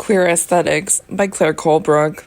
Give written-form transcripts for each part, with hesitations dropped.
Queer Aesthetics by Claire Colebrook.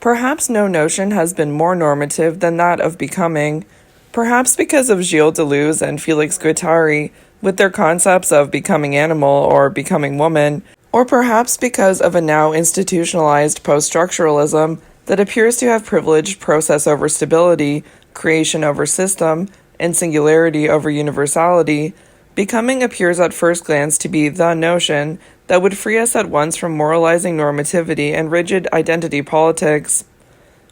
Perhaps no notion has been more normative than that of becoming, perhaps because of Gilles Deleuze and Felix Guattari, with their concepts of becoming animal or becoming woman, or perhaps because of a now institutionalized post-structuralism that appears to have privileged process over stability, creation over system, and singularity over universality. Becoming appears at first glance to be the notion that would free us at once from moralizing normativity and rigid identity politics.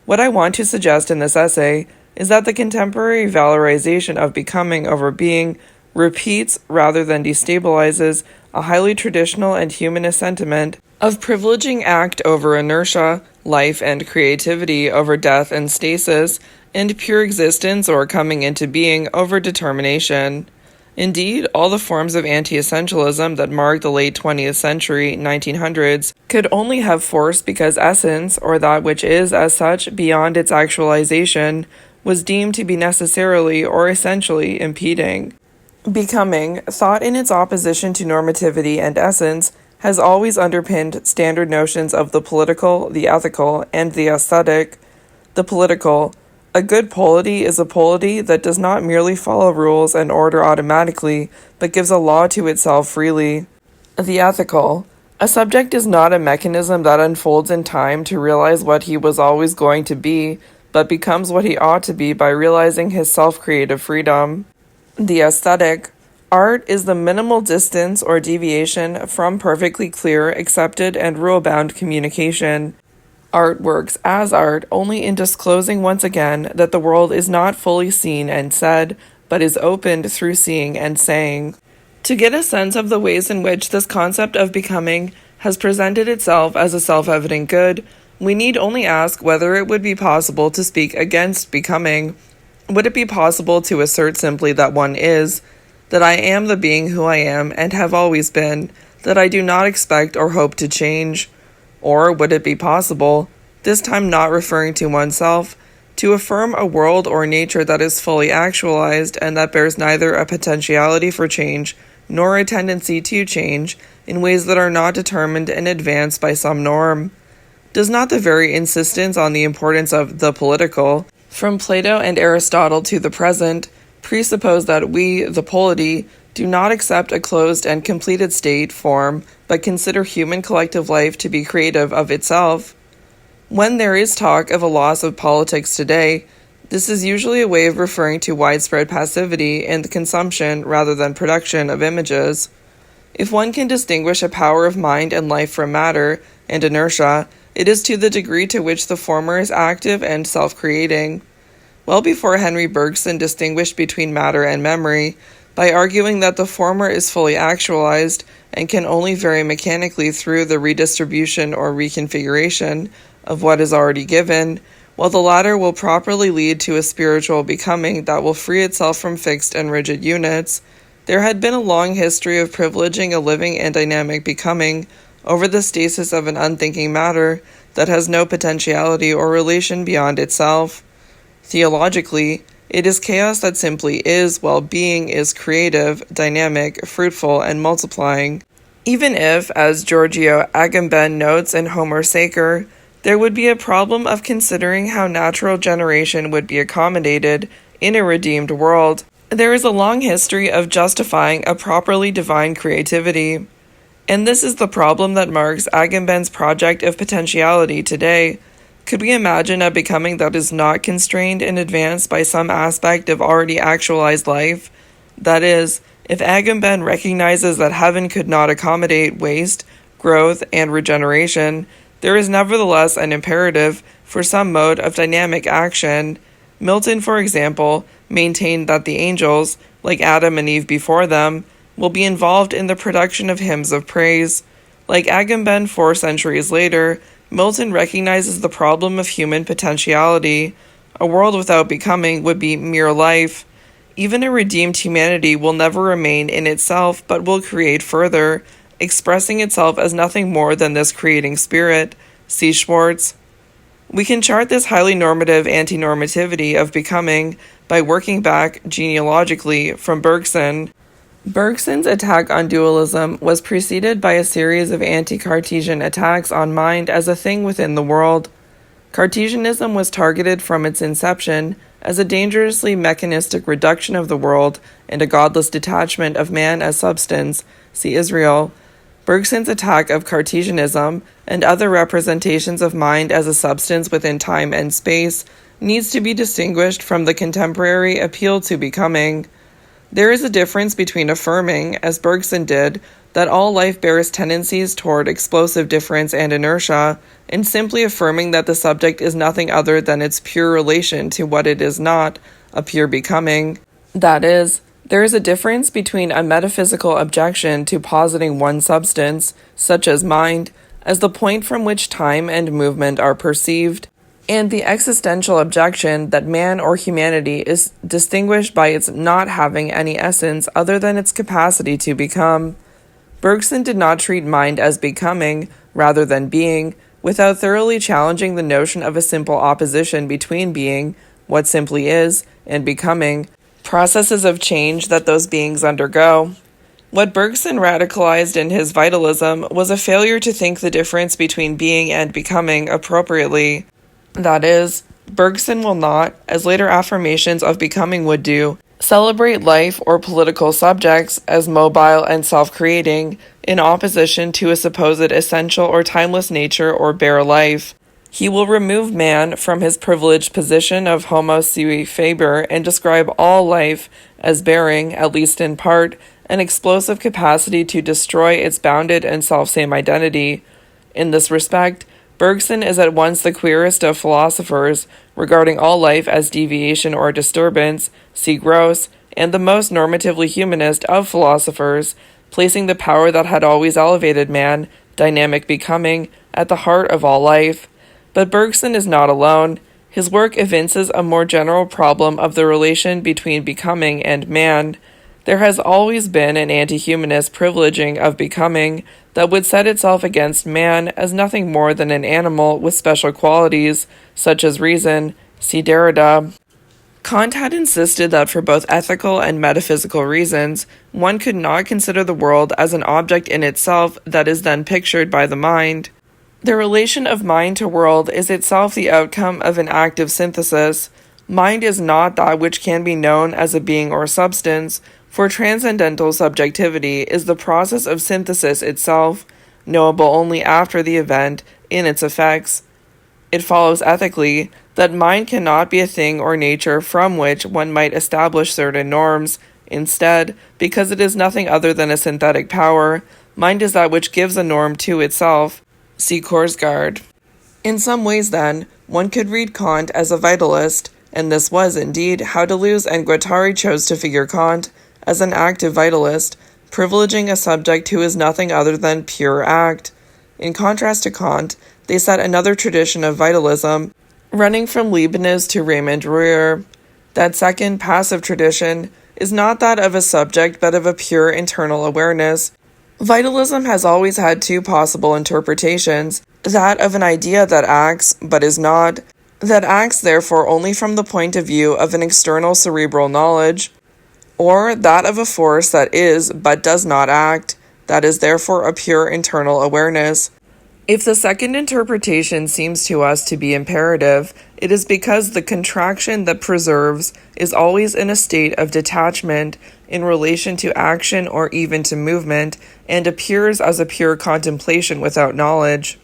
What I want to suggest in this essay is that the contemporary valorization of becoming over being repeats rather than destabilizes a highly traditional and humanist sentiment of privileging act over inertia, life and creativity over death and stasis, and pure existence or coming into being over determination. Indeed, all the forms of anti-essentialism that marked the late 20th century, 1900s, could only have force because essence, or that which is as such beyond its actualization, was deemed to be necessarily or essentially impeding. Becoming, thought in its opposition to normativity and essence, has always underpinned standard notions of the political, the ethical, and the aesthetic. The political. A good polity is a polity that does not merely follow rules and order automatically, but gives a law to itself freely. The ethical. A subject is not a mechanism that unfolds in time to realize what he was always going to be, but becomes what he ought to be by realizing his self-creative freedom. The aesthetic. Art is the minimal distance or deviation from perfectly clear, accepted, and rule-bound communication. Art works as art only in disclosing once again that the world is not fully seen and said, but is opened through seeing and saying. To get a sense of the ways in which this concept of becoming has presented itself as a self-evident good, we need only ask whether it would be possible to speak against becoming. Would it be possible to assert simply that one is, that I am the being who I am and have always been, that I do not expect or hope to change? Or would it be possible, this time not referring to oneself, to affirm a world or nature that is fully actualized and that bears neither a potentiality for change nor a tendency to change in ways that are not determined in advance by some norm? Does not the very insistence on the importance of the political, from Plato and Aristotle to the present, presuppose that we, the polity, do not accept a closed and completed state form, but consider human collective life to be creative of itself? When there is talk of a loss of politics today, this is usually a way of referring to widespread passivity in the consumption rather than production of images. If one can distinguish a power of mind and life from matter and inertia, it is to the degree to which the former is active and self-creating. Well before Henry Bergson distinguished between matter and memory, by arguing that the former is fully actualized and can only vary mechanically through the redistribution or reconfiguration of what is already given, while the latter will properly lead to a spiritual becoming that will free itself from fixed and rigid units, there had been a long history of privileging a living and dynamic becoming over the stasis of an unthinking matter that has no potentiality or relation beyond itself. Theologically, it is chaos that simply is, while being is creative, dynamic, fruitful, and multiplying. Even if, as Giorgio Agamben notes in Homer Sacer, there would be a problem of considering how natural generation would be accommodated in a redeemed world, there is a long history of justifying a properly divine creativity. And this is the problem that marks Agamben's project of potentiality today. Could we imagine a becoming that is not constrained in advance by some aspect of already actualized life? That is, if Agamben recognizes that heaven could not accommodate waste, growth, and regeneration, there is nevertheless an imperative for some mode of dynamic action. Milton, for example, maintained that the angels, like Adam and Eve before them, will be involved in the production of hymns of praise. Like Agamben 4 centuries later, Milton recognizes the problem of human potentiality. A world without becoming would be mere life. Even a redeemed humanity will never remain in itself, but will create further, expressing itself as nothing more than this creating spirit. See Schwartz. We can chart this highly normative anti-normativity of becoming by working back genealogically from Bergson. Bergson's attack on dualism was preceded by a series of anti-Cartesian attacks on mind as a thing within the world. Cartesianism was targeted from its inception as a dangerously mechanistic reduction of the world and a godless detachment of man as substance. See Israel. Bergson's attack of Cartesianism and other representations of mind as a substance within time and space needs to be distinguished from the contemporary appeal to becoming. There is a difference between affirming, as Bergson did, that all life bears tendencies toward explosive difference and inertia, and simply affirming that the subject is nothing other than its pure relation to what it is not, a pure becoming. That is, there is a difference between a metaphysical objection to positing one substance, such as mind, as the point from which time and movement are perceived, and the existential objection that man or humanity is distinguished by its not having any essence other than its capacity to become. Bergson did not treat mind as becoming, rather than being, without thoroughly challenging the notion of a simple opposition between being, what simply is, and becoming, processes of change that those beings undergo. What Bergson radicalized in his vitalism was a failure to think the difference between being and becoming appropriately. That is, Bergson will not, as later affirmations of becoming would do, celebrate life or political subjects as mobile and self-creating, in opposition to a supposed essential or timeless nature or bare life. He will remove man from his privileged position of homo sui faber and describe all life as bearing, at least in part, an explosive capacity to destroy its bounded and self-same identity. In this respect, Bergson is at once the queerest of philosophers, regarding all life as deviation or disturbance, see Gross, and the most normatively humanist of philosophers, placing the power that had always elevated man, dynamic becoming, at the heart of all life. But Bergson is not alone. His work evinces a more general problem of the relation between becoming and man. There has always been an anti-humanist privileging of becoming that would set itself against man as nothing more than an animal with special qualities, such as reason, see Derrida. Kant had insisted that for both ethical and metaphysical reasons, one could not consider the world as an object in itself that is then pictured by the mind. The relation of mind to world is itself the outcome of an active synthesis. Mind is not that which can be known as a being or substance, for transcendental subjectivity is the process of synthesis itself, knowable only after the event, in its effects. It follows ethically that mind cannot be a thing or nature from which one might establish certain norms. Instead, because it is nothing other than a synthetic power, mind is that which gives a norm to itself. See Korsgaard. In some ways, then, one could read Kant as a vitalist, and this was, indeed, how Deleuze and Guattari chose to figure Kant, as an active vitalist, privileging a subject who is nothing other than pure act. In contrast to Kant, they set another tradition of vitalism, running from Leibniz to Raymond Rouyer. That second, passive tradition is not that of a subject but of a pure internal awareness. Vitalism has always had two possible interpretations, that of an idea that acts, but is not, that acts therefore only from the point of view of an external cerebral knowledge, or that of a force that is, but does not act, that is therefore a pure internal awareness. If the second interpretation seems to us to be imperative, it is because the contraction that preserves is always in a state of detachment in relation to action or even to movement, and appears as a pure contemplation without knowledge.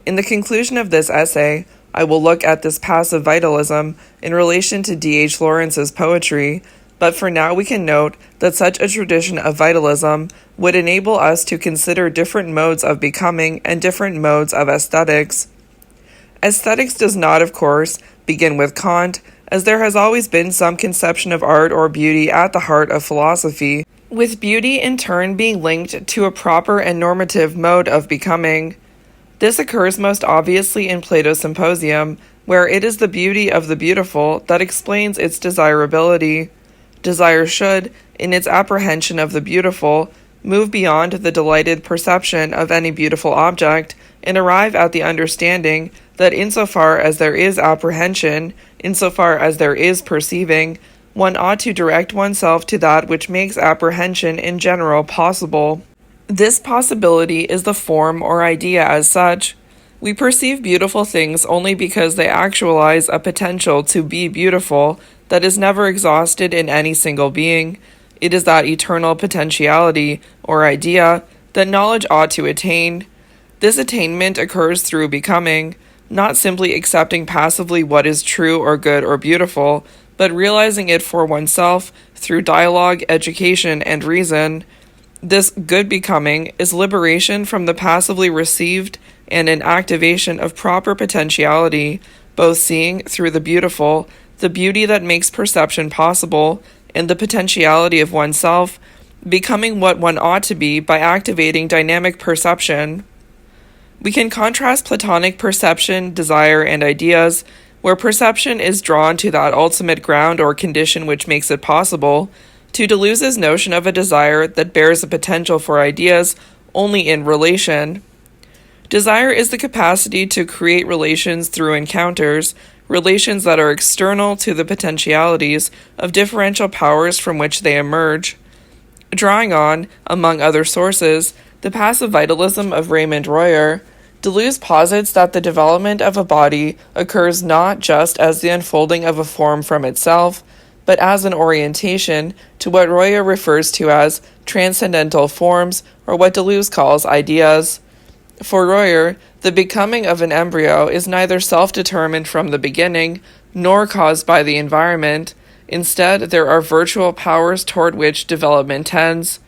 In the conclusion of this essay, I will look at this passive vitalism in relation to D.H. Lawrence's poetry, but for now we can note that such a tradition of vitalism would enable us to consider different modes of becoming and different modes of aesthetics. Aesthetics does not, of course, begin with Kant, as there has always been some conception of art or beauty at the heart of philosophy, with beauty in turn being linked to a proper and normative mode of becoming. This occurs most obviously in Plato's Symposium, where it is the beauty of the beautiful that explains its desirability. Desire should, in its apprehension of the beautiful, move beyond the delighted perception of any beautiful object, and arrive at the understanding that insofar as there is apprehension, insofar as there is perceiving, one ought to direct oneself to that which makes apprehension in general possible. This possibility is the form or idea as such. We perceive beautiful things only because they actualize a potential to be beautiful that is never exhausted in any single being. It is that eternal potentiality, or idea, that knowledge ought to attain. This attainment occurs through becoming, not simply accepting passively what is true or good or beautiful, but realizing it for oneself through dialogue, education, and reason. This good becoming is liberation from the passively received and an activation of proper potentiality, both seeing through the beautiful, the beauty that makes perception possible, and the potentiality of oneself, becoming what one ought to be by activating dynamic perception. We can contrast Platonic perception, desire, and ideas, where perception is drawn to that ultimate ground or condition which makes it possible, to Deleuze's notion of a desire that bears a potential for ideas only in relation. Desire is the capacity to create relations through encounters, relations that are external to the potentialities of differential powers from which they emerge. Drawing on, among other sources, the passive vitalism of Raymond Royer, Deleuze posits that the development of a body occurs not just as the unfolding of a form from itself, but as an orientation to what Royer refers to as transcendental forms, or what Deleuze calls ideas. For Royer, the becoming of an embryo is neither self-determined from the beginning, nor caused by the environment. Instead, there are virtual powers toward which development tends.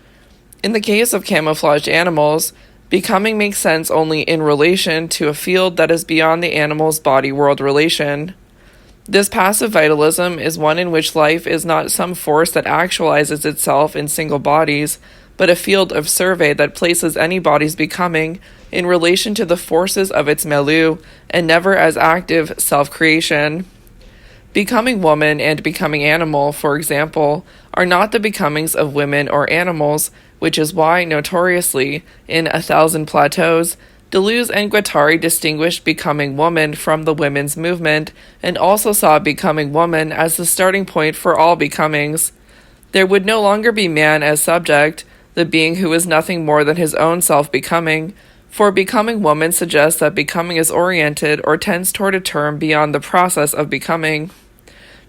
In the case of camouflaged animals, becoming makes sense only in relation to a field that is beyond the animal's body-world relation. This passive vitalism is one in which life is not some force that actualizes itself in single bodies, but a field of survey that places any body's becoming in relation to the forces of its milieu, and never as active self-creation. Becoming woman and becoming animal, for example, are not the becomings of women or animals, which is why, notoriously, in A Thousand Plateaus, Deleuze and Guattari distinguished becoming woman from the women's movement, and also saw becoming woman as the starting point for all becomings. There would no longer be man as subject, the being who is nothing more than his own self-becoming, for becoming woman suggests that becoming is oriented or tends toward a term beyond the process of becoming.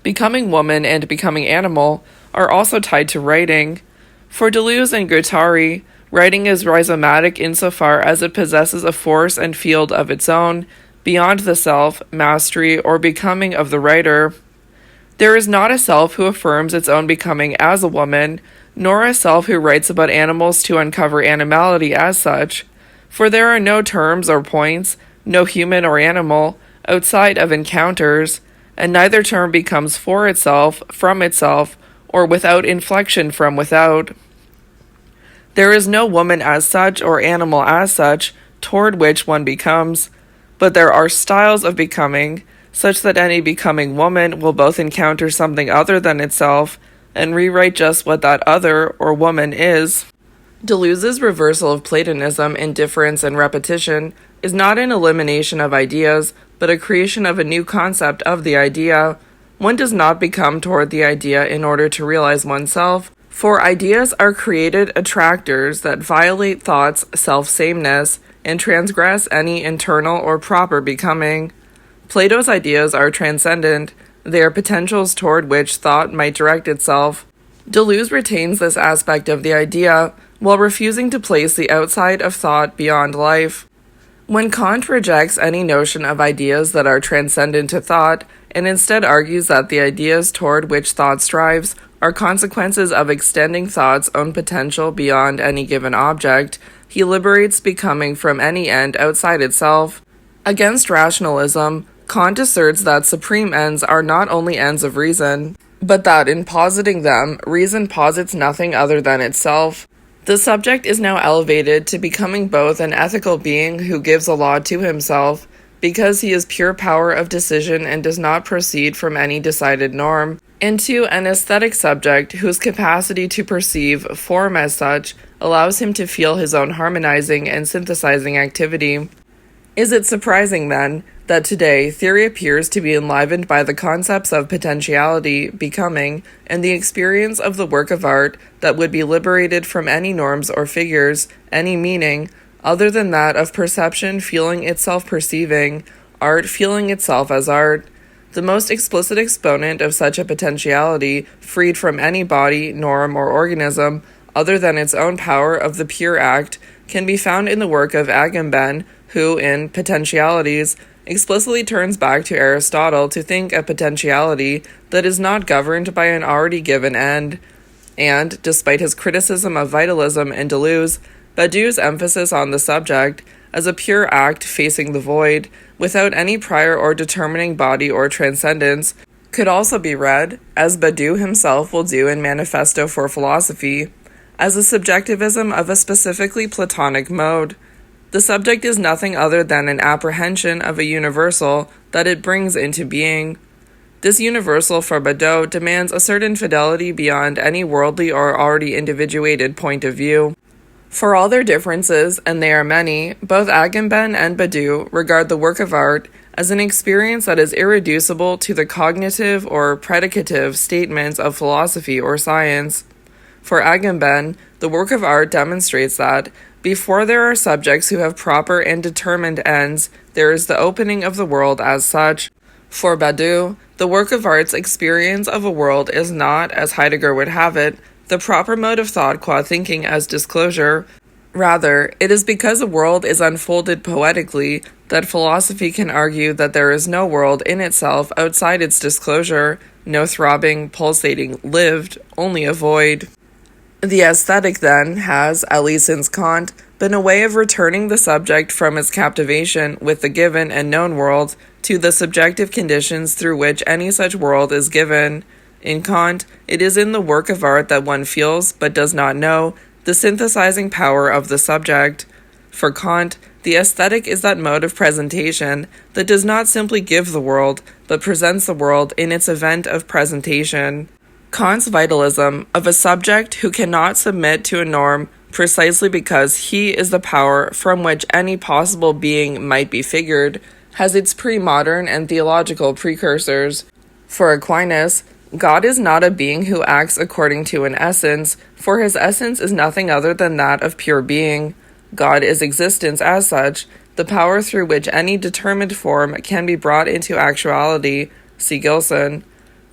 Becoming woman and becoming animal are also tied to writing. For Deleuze and Guattari, writing is rhizomatic insofar as it possesses a force and field of its own, beyond the self, mastery, or becoming of the writer. There is not a self who affirms its own becoming as a woman, nor a self who writes about animals to uncover animality as such, for there are no terms or points, no human or animal, outside of encounters, and neither term becomes for itself, from itself, or without inflection from without. There is no woman as such or animal as such toward which one becomes, but there are styles of becoming, such that any becoming woman will both encounter something other than itself and rewrite just what that other or woman is. Deleuze's reversal of Platonism in difference and repetition is not an elimination of ideas, but a creation of a new concept of the idea. One does not become toward the idea in order to realize oneself, for ideas are created attractors that violate thought's self-sameness and transgress any internal or proper becoming. Plato's ideas are transcendent. They are potentials toward which thought might direct itself. Deleuze retains this aspect of the idea, while refusing to place the outside of thought beyond life. When Kant rejects any notion of ideas that are transcendent to thought, and instead argues that the ideas toward which thought strives are consequences of extending thought's own potential beyond any given object, he liberates becoming from any end outside itself. Against rationalism, Kant asserts that supreme ends are not only ends of reason, but that in positing them, reason posits nothing other than itself. The subject is now elevated to becoming both an ethical being who gives a law to himself, because he is pure power of decision and does not proceed from any decided norm, into an aesthetic subject whose capacity to perceive form as such allows him to feel his own harmonizing and synthesizing activity. Is it surprising, then, that today theory appears to be enlivened by the concepts of potentiality, becoming, and the experience of the work of art that would be liberated from any norms or figures, any meaning, other than that of perception feeling itself perceiving, art feeling itself as art. The most explicit exponent of such a potentiality, freed from any body, norm, or organism, other than its own power of the pure act, can be found in the work of Agamben, who, in Potentialities, explicitly turns back to Aristotle to think a potentiality that is not governed by an already given end. And, despite his criticism of vitalism and Deleuze, Badiou's emphasis on the subject, as a pure act facing the void, without any prior or determining body or transcendence, could also be read, as Badiou himself will do in Manifesto for Philosophy, as a subjectivism of a specifically Platonic mode. The subject is nothing other than an apprehension of a universal that it brings into being. This universal for Badiou demands a certain fidelity beyond any worldly or already individuated point of view. For all their differences, and they are many, both Agamben and Badiou regard the work of art as an experience that is irreducible to the cognitive or predicative statements of philosophy or science. For Agamben, the work of art demonstrates that, before there are subjects who have proper and determined ends, there is the opening of the world as such. For Badiou, the work of art's experience of a world is not, as Heidegger would have it, the proper mode of thought qua thinking as disclosure. Rather, it is because a world is unfolded poetically that philosophy can argue that there is no world in itself outside its disclosure, no throbbing, pulsating, lived, only a void. The aesthetic, then, has, at least since Kant, been a way of returning the subject from its captivation with the given and known world to the subjective conditions through which any such world is given. In Kant, it is in the work of art that one feels, but does not know, the synthesizing power of the subject. For Kant, the aesthetic is that mode of presentation that does not simply give the world, but presents the world in its event of presentation. Kant's vitalism of a subject who cannot submit to a norm precisely because he is the power from which any possible being might be figured, has its pre-modern and theological precursors. For Aquinas, God is not a being who acts according to an essence, for his essence is nothing other than that of pure being. God is existence as such, the power through which any determined form can be brought into actuality. See Gilson.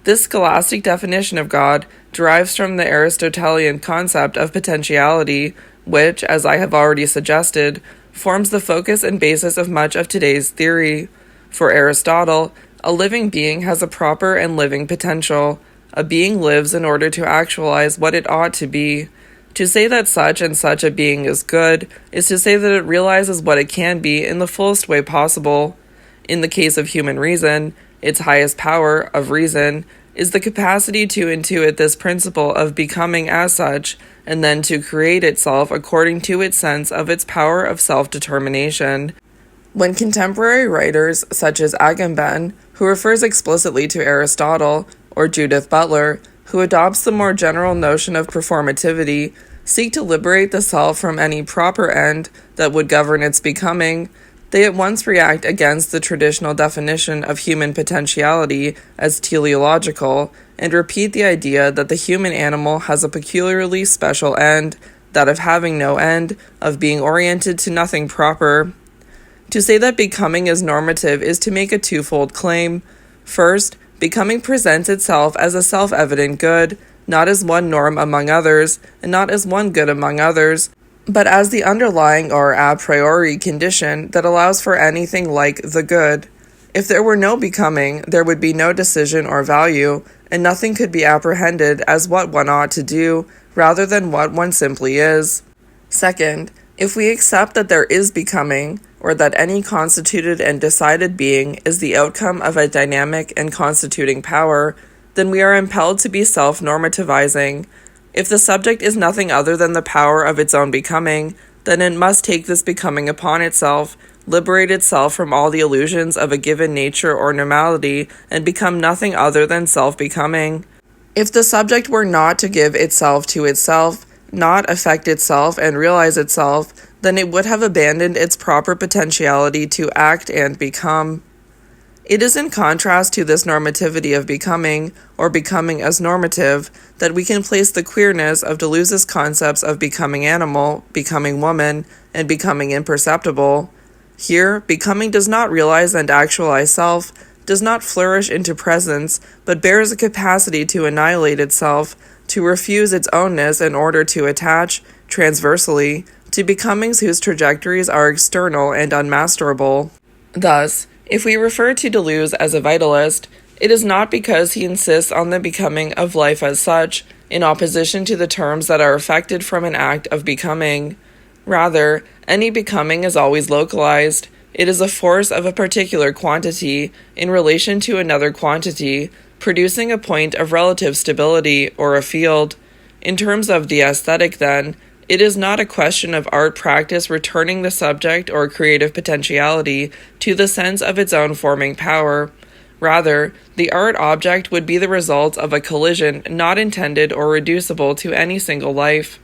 This scholastic definition of God derives from the Aristotelian concept of potentiality, which, as I have already suggested, forms the focus and basis of much of today's theory. For Aristotle, a living being has a proper and living potential. A being lives in order to actualize what it ought to be. To say that such and such a being is good is to say that it realizes what it can be in the fullest way possible. In the case of human reason, its highest power, of reason, is the capacity to intuit this principle of becoming as such, and then to create itself according to its sense of its power of self-determination. When contemporary writers such as Agamben, who refers explicitly to Aristotle, or Judith Butler, who adopts the more general notion of performativity, seek to liberate the self from any proper end that would govern its becoming, they at once react against the traditional definition of human potentiality as teleological, and repeat the idea that the human animal has a peculiarly special end, that of having no end, of being oriented to nothing proper. To say that becoming is normative is to make a twofold claim. First, becoming presents itself as a self-evident good, not as one norm among others, and not as one good among others, but as the underlying or a priori condition that allows for anything like the good. If there were no becoming, there would be no decision or value, and nothing could be apprehended as what one ought to do, rather than what one simply is. Second, if we accept that there is becoming, or that any constituted and decided being is the outcome of a dynamic and constituting power, then we are impelled to be self-normativizing. If the subject is nothing other than the power of its own becoming, then it must take this becoming upon itself, liberate itself from all the illusions of a given nature or normality, and become nothing other than self-becoming. If the subject were not to give itself to itself, not affect itself and realize itself, then it would have abandoned its proper potentiality to act and become. It is in contrast to this normativity of becoming, or becoming as normative, that we can place the queerness of Deleuze's concepts of becoming animal, becoming woman, and becoming imperceptible. Here, becoming does not realize and actualize self, does not flourish into presence, but bears a capacity to annihilate itself, to refuse its ownness in order to attach, transversely, to becomings whose trajectories are external and unmasterable. Thus, if we refer to Deleuze as a vitalist, it is not because he insists on the becoming of life as such, in opposition to the terms that are effected from an act of becoming. Rather, any becoming is always localized. It is a force of a particular quantity in relation to another quantity, producing a point of relative stability, or a field. In terms of the aesthetic, then, it is not a question of art practice returning the subject or creative potentiality to the sense of its own forming power. Rather, the art object would be the result of a collision not intended or reducible to any single life.